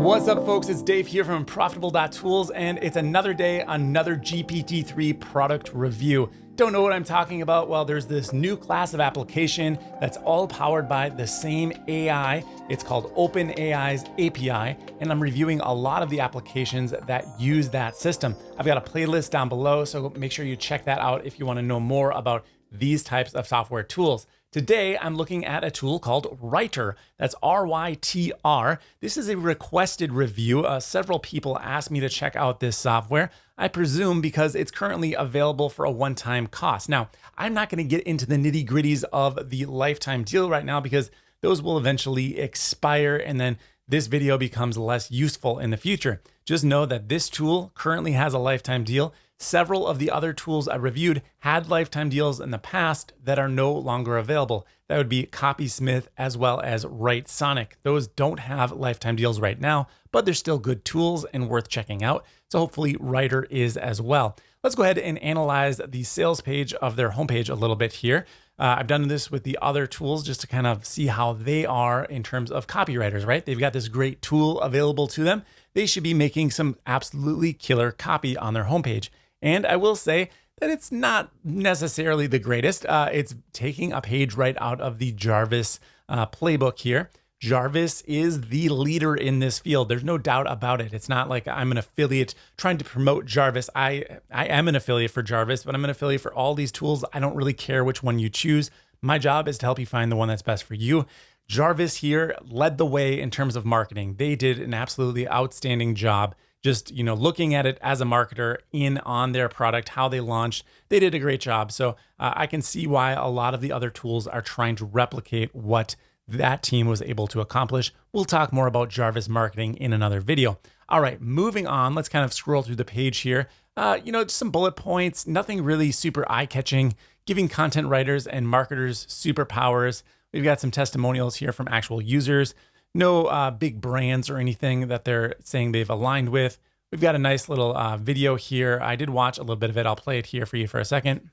What's up, folks? It's Dave here from Profitable.Tools, and it's another day, another GPT-3 product review. Don't know what I'm talking about? Well, there's this new class of application that's all powered by the same AI. It's called OpenAI's API, and I'm reviewing a lot of the applications that use that system. I've got a playlist down below, so make sure you check that out if you want to know more about these types of software tools. Today, I'm looking at a tool called Rytr. That's R-Y-T-R. This is a requested review. Several people asked me to check out this software, I presume because it's currently available for a one-time cost. Now, I'm not going to get into the nitty-gritties of the lifetime deal right now because those will eventually expire, and then this video becomes less useful in the future. Just know that this tool currently has a lifetime deal. Several of the other tools I reviewed had lifetime deals in the past that are no longer available. That would be Copysmith as well as Rytr. Those don't have lifetime deals right now, but they're still good tools and worth checking out. So hopefully Rytr is as well. Let's go ahead and analyze the sales page of their homepage a little bit here. I've done this with the other tools just to kind of see how they are in terms of copywriters, right? They've got this great tool available to them. They should be making some absolutely killer copy on their homepage. And I will say that it's not necessarily the greatest. It's taking a page right out of the Jarvis playbook here. Jarvis is the leader in this field. There's no doubt about it. It's not like I'm an affiliate trying to promote Jarvis. I am an affiliate for Jarvis, but I'm an affiliate for all these tools. I don't really care which one you choose. My job is to help you find the one that's best for you. Jarvis here led the way in terms of marketing. They did an absolutely outstanding job. Just, looking at it as a marketer on their product, how they launched, they did a great job. So I can see why a lot of the other tools are trying to replicate what that team was able to accomplish. We'll talk more about Jarvis marketing in another video. All right, moving on, let's kind of scroll through the page here. Just some bullet points, nothing really super eye-catching, giving content writers and marketers superpowers. We've got some testimonials here from actual users. No big brands or anything that they're saying they've aligned with. We've got a nice little video here. I did watch a little bit of it. I'll play it here for you for a second.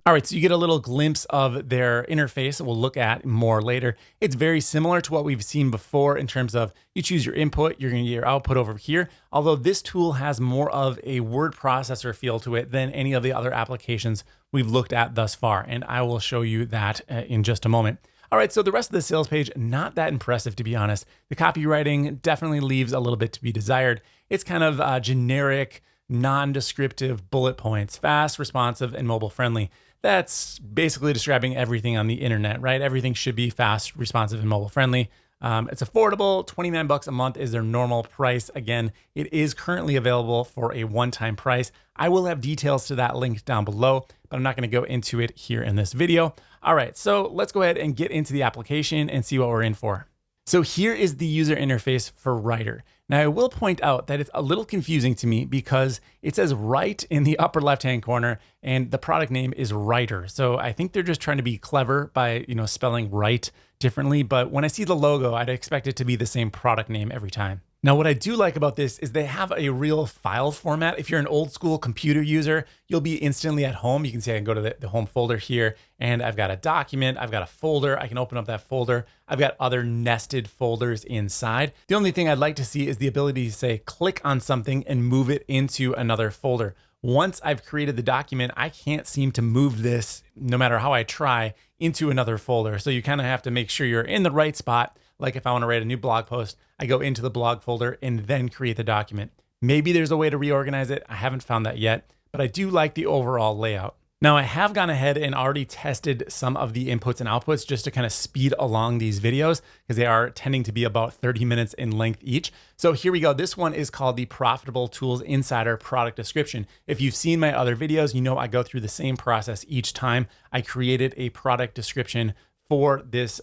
All right, so you get a little glimpse of their interface that we'll look at more later. It's very similar to what we've seen before in terms of you choose your input, you're going to get your output over here. Although this tool has more of a word processor feel to it than any of the other applications we've looked at thus far. And I will show you that in just a moment. All right, so the rest of the sales page, not that impressive, to be honest. The copywriting definitely leaves a little bit to be desired. It's kind of generic, non-descriptive bullet points, fast, responsive, and mobile friendly. That's basically describing everything on the internet, right? Everything should be fast, responsive, and mobile friendly. It's affordable. $29 a month is their normal price. Again, it is currently available for a one-time price. I will have details to that link down below, but I'm not going to go into it here in this video. All right, so let's go ahead and get into the application and see what we're in for. So here is the user interface for Rytr. Now, I will point out that it's a little confusing to me because it says right in the upper left-hand corner and the product name is Rytr. So I think they're just trying to be clever by, spelling right differently. But when I see the logo, I'd expect it to be the same product name every time. Now, what I do like about this is they have a real file format. If you're an old school computer user, you'll be instantly at home. You can see I can go to the home folder here and I've got a document, I've got a folder, I can open up that folder. I've got other nested folders inside. The only thing I'd like to see is the ability to say, click on something and move it into another folder. Once I've created the document, I can't seem to move this, no matter how I try, into another folder. So you kind of have to make sure you're in the right spot. Like if I want to write a new blog post, I go into the blog folder and then create the document. Maybe there's a way to reorganize it. I haven't found that yet, but I do like the overall layout. Now, I have gone ahead and already tested some of the inputs and outputs just to kind of speed along these videos because they are tending to be about 30 minutes in length each. So here we go. This one is called the Profitable Tools Insider Product Description. If you've seen my other videos, you know I go through the same process each time. I created a product description for this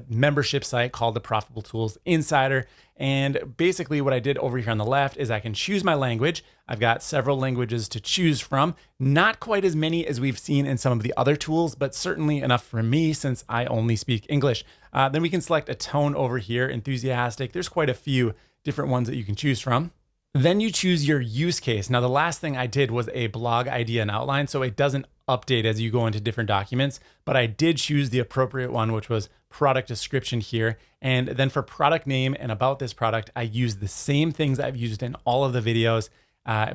membership site called the Profitable Tools Insider. And basically what I did over here on the left is I can choose my language. I've got several languages to choose from, not quite as many as we've seen in some of the other tools, but certainly enough for me since I only speak English. Then we can select a tone over here, enthusiastic. There's quite a few different ones that you can choose from. Then you choose your use case. Now, the last thing I did was a blog idea and outline, so it doesn't update as you go into different documents, but I did choose the appropriate one, which was product description here. And then for product name and about this product, I used the same things I've used in all of the videos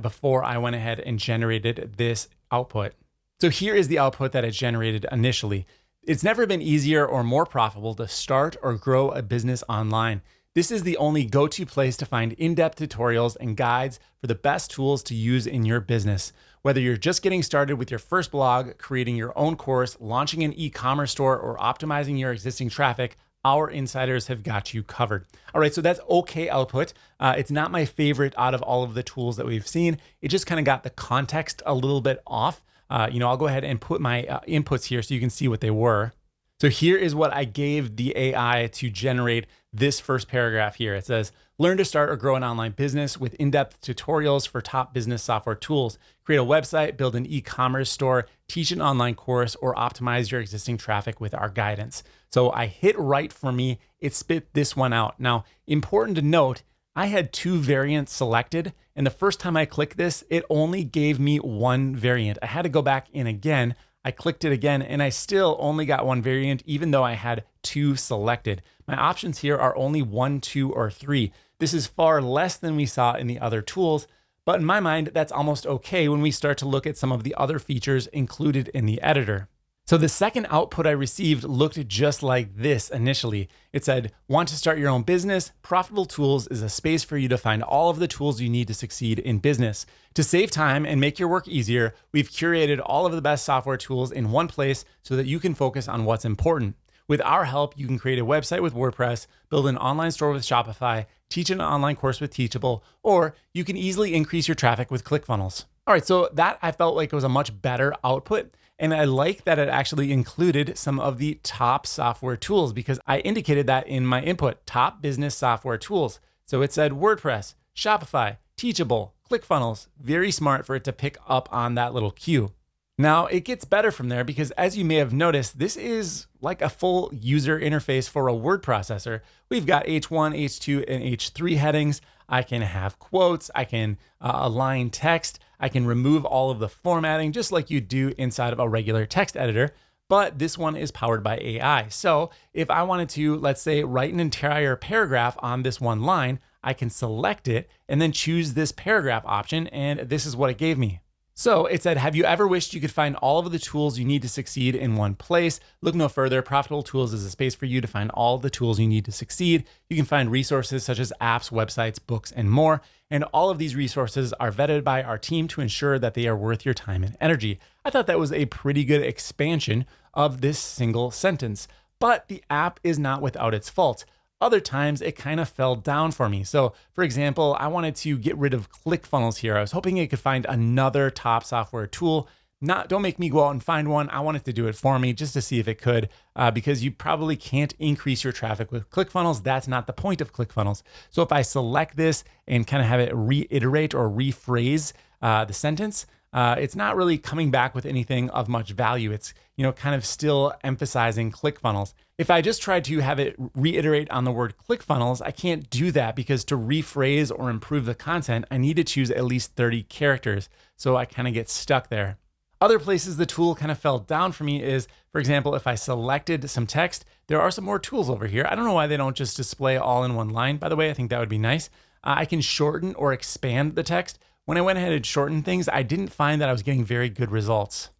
before I went ahead and generated this output. So here is the output that it generated initially. It's never been easier or more profitable to start or grow a business online. This is the only go-to place to find in-depth tutorials and guides for the best tools to use in your business. Whether you're just getting started with your first blog, creating your own course, launching an e-commerce store, or optimizing your existing traffic, our insiders have got you covered. All right, so that's okay output. It's not my favorite out of all of the tools that we've seen. It just kind of got the context a little bit off. I'll go ahead and put my inputs here so you can see what they were. So here is what I gave the AI to generate this first paragraph here. It says, learn to start or grow an online business with in-depth tutorials for top business software tools. Create a website, build an e-commerce store, teach an online course, or optimize your existing traffic with our guidance. So I hit write for me. It spit this one out. Now, important to note, I had 2 variants selected, and the first time I clicked this, it only gave me 1 variant. I had to go back in again. I clicked it again, and I still only got 1 variant, even though I had 2 selected. My options here are only 1, 2, or 3. This is far less than we saw in the other tools, but in my mind, that's almost okay when we start to look at some of the other features included in the editor. So the second output I received looked just like this initially. It said, want to start your own business? Profitable Tools is a space for you to find all of the tools you need to succeed in business. To save time and make your work easier, we've curated all of the best software tools in one place so that you can focus on what's important. With our help, you can create a website with WordPress, build an online store with Shopify, teach an online course with Teachable, or you can easily increase your traffic with ClickFunnels. All right, so that I felt like it was a much better output. And I like that it actually included some of the top software tools because I indicated that in my input, top business software tools. So it said WordPress, Shopify, Teachable, ClickFunnels. Very smart for it to pick up on that little cue. Now it gets better from there because as you may have noticed, this is like a full user interface for a word processor. We've got H1, H2, and H3 headings. I can have quotes. I can align text. I can remove all of the formatting just like you do inside of a regular text editor, but this one is powered by AI. So if I wanted to, let's say, write an entire paragraph on this one line, I can select it and then choose this paragraph option, and this is what it gave me. So it said, have you ever wished you could find all of the tools you need to succeed in one place? Look no further. Profitable Tools is a space for you to find all the tools you need to succeed. You can find resources such as apps, websites, books, and more. And all of these resources are vetted by our team to ensure that they are worth your time and energy. I thought that was a pretty good expansion of this single sentence, but the app is not without its faults. Other times it kind of fell down for me. So for example, I wanted to get rid of ClickFunnels here. I was hoping it could find another top software tool. Don't make me go out and find one. I want it to do it for me just to see if it could, because you probably can't increase your traffic with ClickFunnels. That's not the point of ClickFunnels. So if I select this and kind of have it reiterate or rephrase the sentence, it's not really coming back with anything of much value. It's, kind of still emphasizing ClickFunnels. If I just tried to have it reiterate on the word ClickFunnels, I can't do that because to rephrase or improve the content, I need to choose at least 30 characters. So I kind of get stuck there. Other places the tool kind of fell down for me is, for example, if I selected some text, there are some more tools over here. I don't know why they don't just display all in one line. By the way, I think that would be nice. I can shorten or expand the text. When I went ahead and shortened things, I didn't find that I was getting very good results.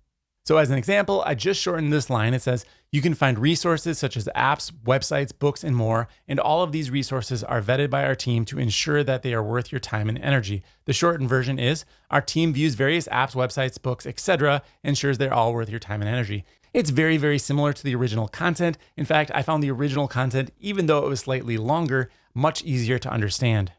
So as an example, I just shortened this line. It says, you can find resources such as apps, websites, books, and more. And all of these resources are vetted by our team to ensure that they are worth your time and energy. The shortened version is, our team views various apps, websites, books, etc., ensures they're all worth your time and energy. It's very, very similar to the original content. In fact, I found the original content, even though it was slightly longer, much easier to understand.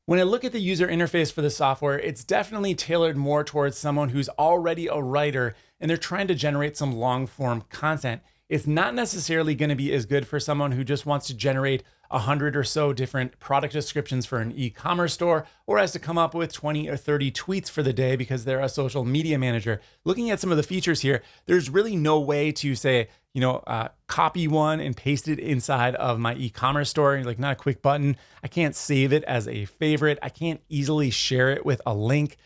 When I look at the user interface for the software, it's definitely tailored more towards someone who's already a writer and they're trying to generate some long form content. It's not necessarily going to be as good for someone who just wants to generate 100 or so different product descriptions for an e-commerce store, or has to come up with 20 or 30 tweets for the day because they're a social media manager. Looking at some of the features here, there's really no way to say, copy one and paste it inside of my e-commerce store. Like, not a quick button. I can't save it as a favorite. I can't easily share it with a link.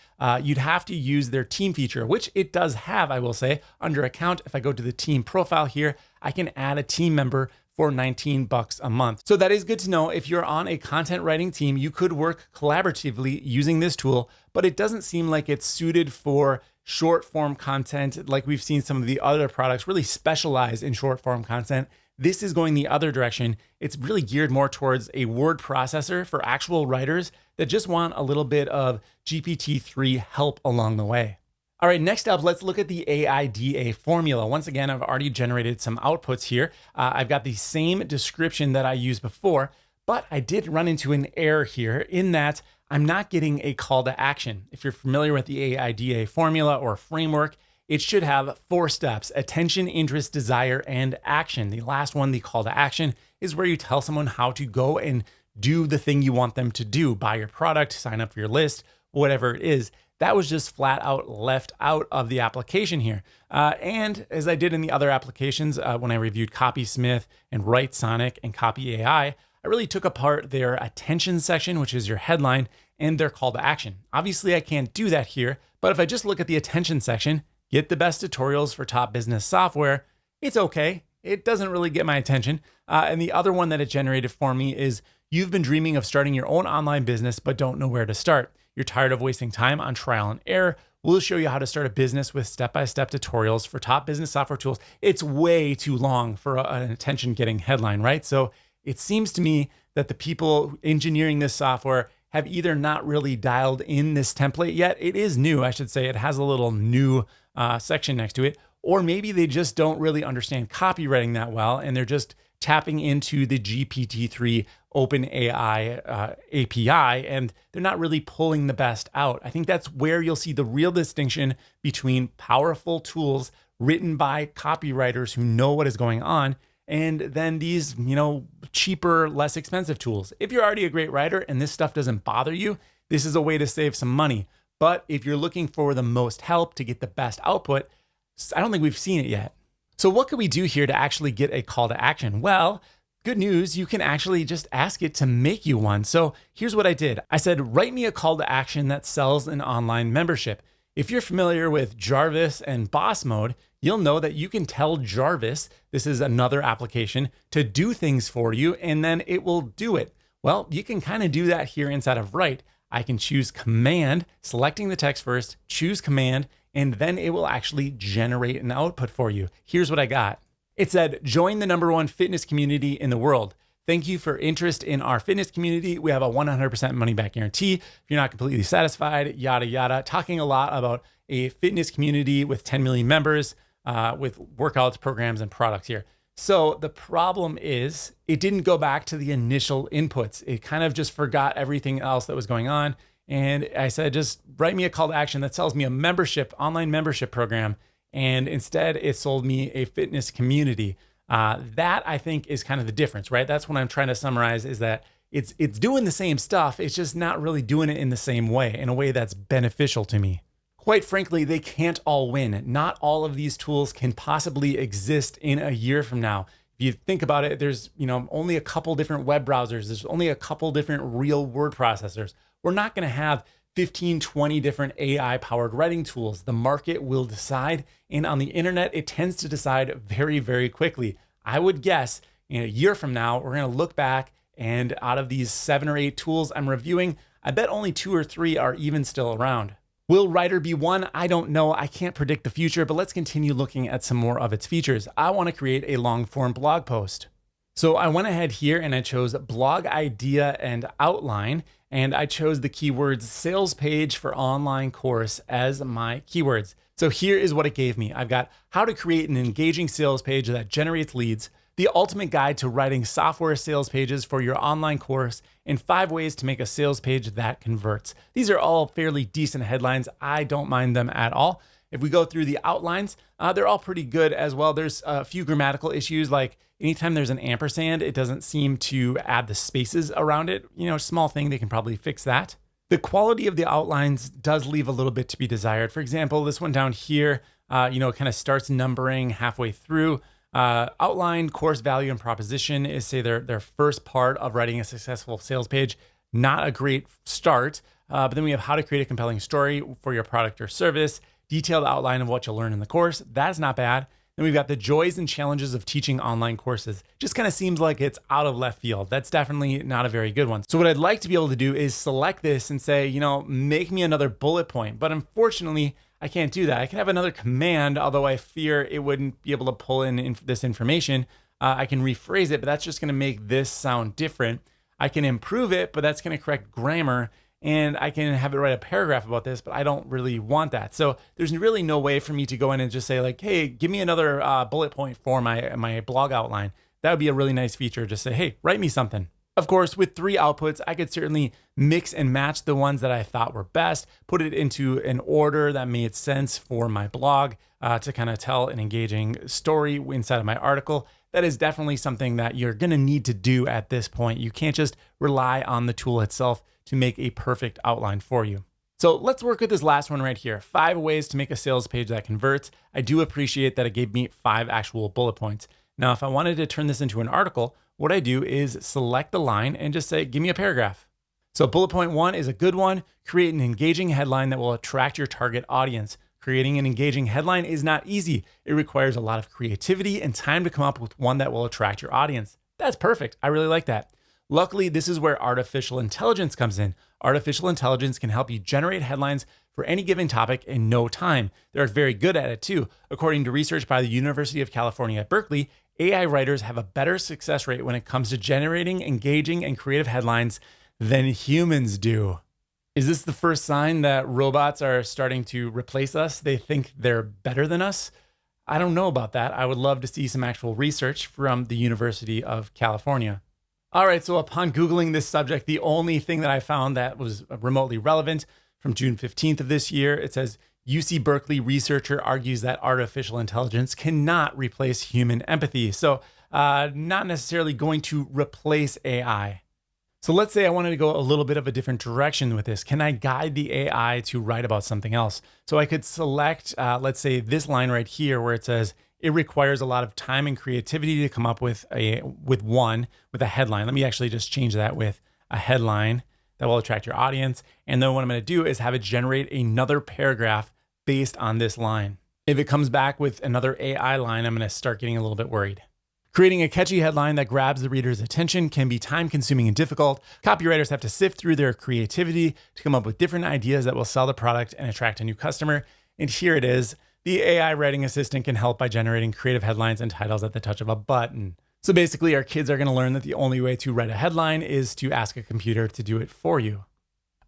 You'd have to use their team feature, which it does have, I will say, under account. If I go to the team profile here, I can add a team member for $19 a month. So that is good to know. If you're on a content writing team, you could work collaboratively using this tool, but it doesn't seem like it's suited for short form content. Like we've seen some of the other products really specialize in short form content. This is going the other direction. It's really geared more towards a word processor for actual writers that just want a little bit of GPT-3 help along the way. All right, next up, let's look at the AIDA formula. Once again, I've already generated some outputs here. I've got the same description that I used before, but I did run into an error here in that I'm not getting a call to action. If you're familiar with the AIDA formula or framework, it should have 4 steps: attention, interest, desire, and action. The last one, the call to action, is where you tell someone how to go and do the thing you want them to do: buy your product, sign up for your list, whatever it is. That was just flat out left out of the application here. And as I did in the other applications, when I reviewed Copysmith and Writesonic and Copy AI, I really took apart their attention section, which is your headline, and their call to action. Obviously, I can't do that here, but if I just look at the attention section, get the best tutorials for top business software, it's okay. It doesn't really get my attention. And the other one that it generated for me is, you've been dreaming of starting your own online business, but don't know where to start. You're tired of wasting time on trial and error. We'll show you how to start a business with step-by-step tutorials for top business software tools. It's way too long for an attention-getting headline, right? So it seems to me that the people engineering this software have either not really dialed in this template yet. It is new, I should say. It has a little new section next to it. Or maybe they just don't really understand copywriting that well, and they're just tapping into the GPT-3 OpenAI API, and they're not really pulling the best out. I think that's where you'll see the real distinction between powerful tools written by copywriters who know what is going on, and then these, cheaper, less expensive tools. If you're already a great writer and this stuff doesn't bother you, this is a way to save some money. But if you're looking for the most help to get the best output, I don't think we've seen it yet. So what could we do here to actually get a call to action? Well, good news, you can actually just ask it to make you one. So here's what I did. I said, write me a call to action that sells an online membership. If you're familiar with Jarvis and Boss Mode, you'll know that you can tell Jarvis, this is another application, to do things for you, and then it will do it. Well, you can kind of do that here inside of Rytr. I can choose command, selecting the text first, choose command, and then it will actually generate an output for you. Here's what I got. It said, join the #1 fitness community in the world. Thank you for interest in our fitness community. We have a 100% money back guarantee. If you're not completely satisfied, yada, yada. Talking a lot about a fitness community with 10 million members, with workouts, programs, and products here. So the problem is it didn't go back to the initial inputs. It kind of just forgot everything else that was going on. And I said, just write me a call to action that sells me a membership, online membership program. And instead it sold me a fitness community. That I think is kind of the difference, right? That's what I'm trying to summarize, is that it's doing the same stuff. It's just not really doing it in the same way, in a way that's beneficial to me. Quite frankly, they can't all win. Not all of these tools can possibly exist in a year from now. If you think about it, there's only a couple different web browsers. There's only a couple different real word processors. We're not going to have 15, 20 different AI-powered writing tools. The market will decide, and on the internet, it tends to decide very, very quickly. I would guess in a year from now, we're going to look back, and out of these 7 or 8 tools I'm reviewing, I bet only 2 or 3 are even still around. Will Rytr be one? I don't know. I can't predict the future, but let's continue looking at some more of its features. I want to create a long-form blog post. So I went ahead here and I chose blog idea and outline, and I chose the keywords sales page for online course as my keywords. So here is what it gave me. I've got how to create an engaging sales page that generates leads, the ultimate guide to writing software sales pages for your online course, and 5 ways to make a sales page that converts. These are all fairly decent headlines. I don't mind them at all. If we go through the outlines, they're all pretty good as well. There's a few grammatical issues, like anytime there's an ampersand, it doesn't seem to add the spaces around it. Small thing, they can probably fix that. The quality of the outlines does leave a little bit to be desired. For example, this one down here, kind of starts numbering halfway through. Outline, course value, and proposition is, say, their first part of writing a successful sales page. Not a great start, but then we have how to create a compelling story for your product or service, detailed outline of what you'll learn in the course. That's not bad. Then we've got the joys and challenges of teaching online courses. Just kind of seems like it's out of left field. That's definitely not a very good one. So what I'd like to be able to do is select this and say, make me another bullet point. But unfortunately, I can't do that. I can have another command, although I fear it wouldn't be able to pull in this information. I can rephrase it, but that's just going to make this sound different. I can improve it, but that's going to correct grammar. And I can have it write a paragraph about this, but I don't really want that. So there's really no way for me to go in and just say like, hey, give me another bullet point for my blog outline. That would be a really nice feature. Just say, hey, write me something. Of course, with 3 outputs, I could certainly mix and match the ones that I thought were best, put it into an order that made sense for my blog to kind of tell an engaging story inside of my article. That is definitely something that you're going to need to do at this point. You can't just rely on the tool itself to make a perfect outline for you. So let's work with this last one right here. 5 ways to make a sales page that converts. I do appreciate that it gave me 5 actual bullet points. Now, if I wanted to turn this into an article, what I do is select the line and just say, give me a paragraph. So bullet point 1 is a good one. Create an engaging headline that will attract your target audience. Creating an engaging headline is not easy. It requires a lot of creativity and time to come up with one that will attract your audience. That's perfect. I really like that. Luckily, this is where artificial intelligence comes in. Artificial intelligence can help you generate headlines for any given topic in no time. They're very good at it too. According to research by the University of California at Berkeley, AI writers have a better success rate when it comes to generating engaging and creative headlines than humans do. Is this the first sign that robots are starting to replace us? They think they're better than us? I don't know about that. I would love to see some actual research from the University of California. All right, so upon Googling this subject, the only thing that I found that was remotely relevant from June 15th of this year, it says, UC Berkeley researcher argues that artificial intelligence cannot replace human empathy. So not necessarily going to replace AI. So let's say I wanted to go a little bit of a different direction with this. Can I guide the AI to write about something else? So I could select, let's say this line right here where it says, it requires a lot of time and creativity to come up with a headline. Let me actually just change that with a headline that will attract your audience. And then what I'm going to do is have it generate another paragraph based on this line. If it comes back with another AI line, I'm going to start getting a little bit worried. Creating a catchy headline that grabs the reader's attention can be time-consuming and difficult. Copywriters have to sift through their creativity to come up with different ideas that will sell the product and attract a new customer. And here it is. The AI writing assistant can help by generating creative headlines and titles at the touch of a button. So basically, our kids are going to learn that the only way to write a headline is to ask a computer to do it for you.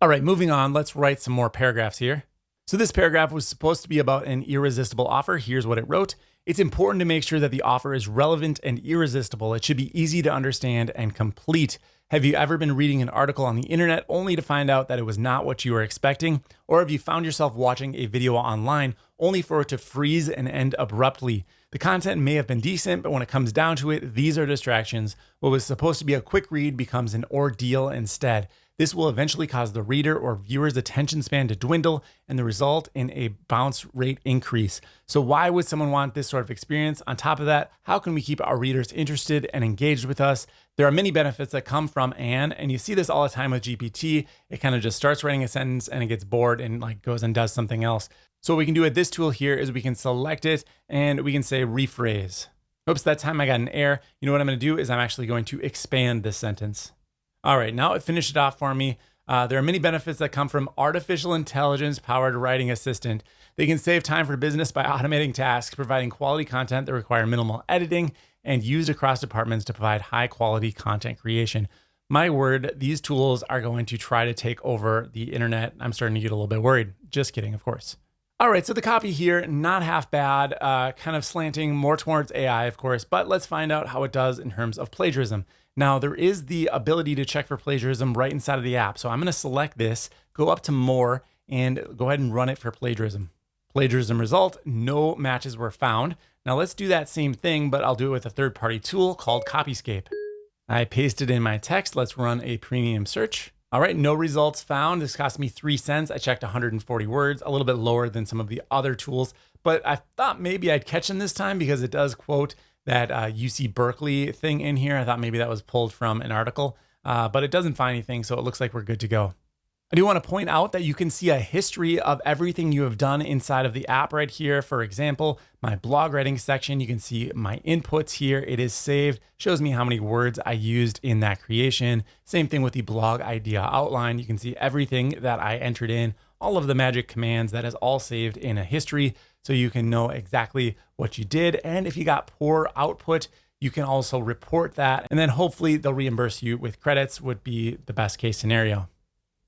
All right, moving on, let's write some more paragraphs here. So this paragraph was supposed to be about an irresistible offer. Here's what it wrote. It's important to make sure that the offer is relevant and irresistible. It should be easy to understand and complete. Have you ever been reading an article on the internet only to find out that it was not what you were expecting? Or have you found yourself watching a video online only for it to freeze and end abruptly? The content may have been decent, but when it comes down to it, these are distractions. What was supposed to be a quick read becomes an ordeal instead. This will eventually cause the reader or viewer's attention span to dwindle and the result in a bounce rate increase. So why would someone want this sort of experience? On top of that, how can we keep our readers interested and engaged with us? There are many benefits that come from and you see this all the time with GPT. It kind of just starts writing a sentence and it gets bored and goes and does something else. So what we can do with this tool here is we can select it and we can say rephrase. Oops, that time I got an error. You know what I'm going to do is I'm actually going to expand this sentence. All right, now it finished it off for me. There are many benefits that come from artificial intelligence powered writing assistant. They can save time for business by automating tasks, providing quality content that require minimal editing, and used across departments to provide high quality content creation. My word, these tools are going to try to take over the internet. I'm starting to get a little bit worried. Just kidding, of course. All right, so the copy here, not half bad, kind of slanting more towards AI, of course, but let's find out how it does in terms of plagiarism. Now, there is the ability to check for plagiarism right inside of the app. So I'm going to select this, go up to more, and go ahead and run it for plagiarism. Plagiarism result, no matches were found. Now let's do that same thing, but I'll do it with a third-party tool called Copyscape. I pasted in my text. Let's run a premium search. All right, no results found. This cost me 3 cents. I checked 140 words, a little bit lower than some of the other tools, but I thought maybe I'd catch them this time because it does quote that UC Berkeley thing in here. I thought maybe that was pulled from an article, but it doesn't find anything, so it looks like we're good to go. I do want to point out that you can see a history of everything you have done inside of the app right here. For example, my blog writing section, you can see my inputs here. It is saved, shows me how many words I used in that creation. Same thing with the blog idea outline. You can see everything that I entered in, all of the magic commands, that is all saved in a history. So you can know exactly what you did. And if you got poor output, you can also report that. And then hopefully they'll reimburse you with credits, would be the best case scenario.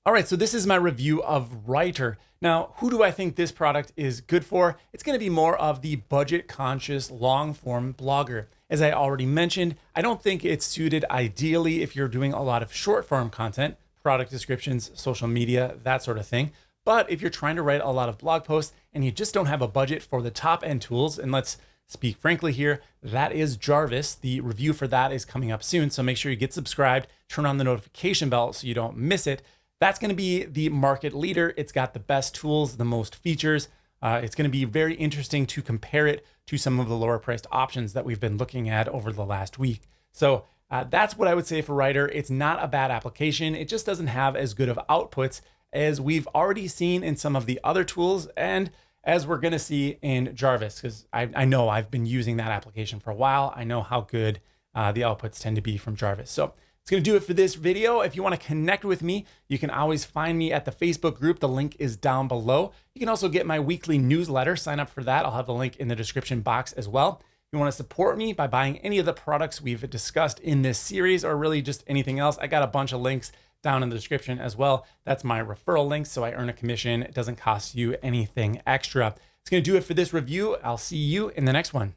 All right, so this is my review of Rytr. Now, who do I think this product is good for? It's going to be more of the budget-conscious, long-form blogger. As I already mentioned, I don't think it's suited ideally if you're doing a lot of short-form content, product descriptions, social media, that sort of thing. But if you're trying to write a lot of blog posts and you just don't have a budget for the top-end tools, and let's speak frankly here, that is Jarvis. The review for that is coming up soon, so make sure you get subscribed, turn on the notification bell so you don't miss it. That's going to be the market leader. It's got the best tools, the most features. It's going to be very interesting to compare it to some of the lower priced options that we've been looking at over the last week. So that's what I would say for Rytr. It's not a bad application. It just doesn't have as good of outputs as we've already seen in some of the other tools and as we're going to see in Jarvis, because I know I've been using that application for a while. I know how good the outputs tend to be from Jarvis. So it's going to do it for this video. If you want to connect with me, you can always find me at the Facebook group. The link is down below. You can also get my weekly newsletter. Sign up for that. I'll have the link in the description box as well. If you want to support me by buying any of the products we've discussed in this series or really just anything else, I got a bunch of links down in the description as well. That's my referral link, so I earn a commission. It doesn't cost you anything extra. It's going to do it for this review. I'll see you in the next one.